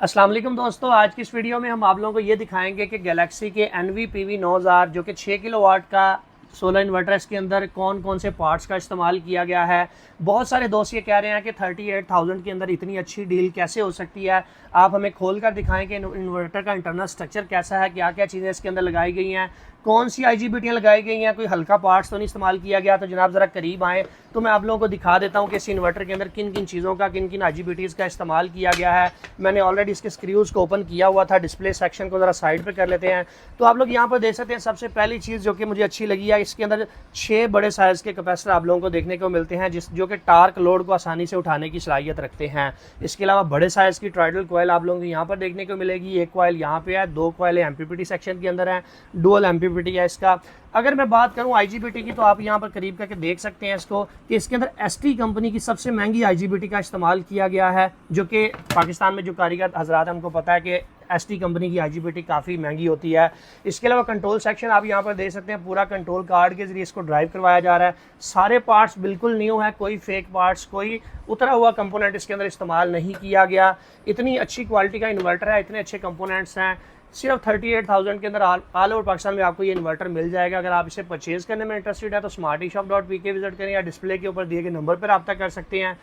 अस्सलाम वालेकुम दोस्तों, आज की इस वीडियो में हम आप लोगों को ये दिखाएंगे कि गैलेक्सी के NV-PV 9000 जो कि 6 किलोवाट का सोलर इन्वर्टर है, इसके अंदर कौन कौन से पार्ट्स का इस्तेमाल किया गया है। बहुत सारे दोस्त ये कह रहे हैं कि 38,000 के अंदर इतनी अच्छी डील कैसे हो सकती है। आप हमें खोल कर दिखाएं कि इन्वर्टर का इंटरनल स्ट्रक्चर कैसा है, क्या क्या चीज़ें इसके अंदर लगाई गई हैं, कौन सी IGBTयाँ लगाई गई हैं, कोई हल्का पार्ट्स तो नहीं इस्तेमाल किया गया। तो जनाब ज़रा करीब आएँ तो मैं आप लोगों को दिखा देता हूँ कि इस इन्वर्टर के अंदर किन किन चीज़ों का, किन किन IGBTs का इस्तेमाल किया गया है। मैंने ऑलरेडी इसके स्क्रूज़ को ओपन किया हुआ था। डिस्प्ले सेक्शन को ज़रा साइड पर कर लेते हैं। तो आप लोग यहाँ पर देख सकते हैं, सबसे पहली चीज़ जो कि मुझे अच्छी लगी है, इसके अंदर 6 बड़े साइज़ के कैपेसिटर आप लोगों को देखने को मिलते हैं, जो कि टार्क लोड को आसानी से उठाने की सलाहियत रखते हैं। इसके अलावा बड़े साइज़ की ट्राइडल कोयल आप लोगों को यहाँ पर देखने को मिलेगी। एक कोयल यहाँ पे है, 2 कोयल MPPT सेक्शन के अंदर है, डुअल MPPT है इसका। अगर मैं बात करूं IGBT की, तो आप यहां पर करीब करके देख सकते हैं इसको कि इसके अंदर ST कंपनी की सबसे महंगी IGBT का इस्तेमाल किया गया है, जो कि पाकिस्तान में जो कारीगर हजरात हमको पता है कि ST कंपनी की IGBT काफ़ी महंगी होती है। इसके अलावा कंट्रोल सेक्शन आप यहां पर देख सकते हैं, पूरा कंट्रोल कार्ड के जरिए इसको ड्राइव करवाया जा रहा है। सारे पार्ट्स बिल्कुल न्यू है, कोई फेक पार्ट्स, कोई उतरा हुआ कंपोनेंट इसके अंदर इस्तेमाल नहीं किया गया। इतनी अच्छी क्वालिटी का इन्वर्टर है, इतने अच्छे कंपोनेंट्स हैं। सिर्फ 38,000 के अंदर ऑल ओवर पाकिस्तान में आपको ये इन्वर्टर मिल जाएगा। अगर आप इसे परचेज़ करने में इंटरेस्टेड है तो smarteshop.pk विजिट करें या डिस्प्ले के ऊपर दिए गए नंबर पर रब्ता कर सकते हैं।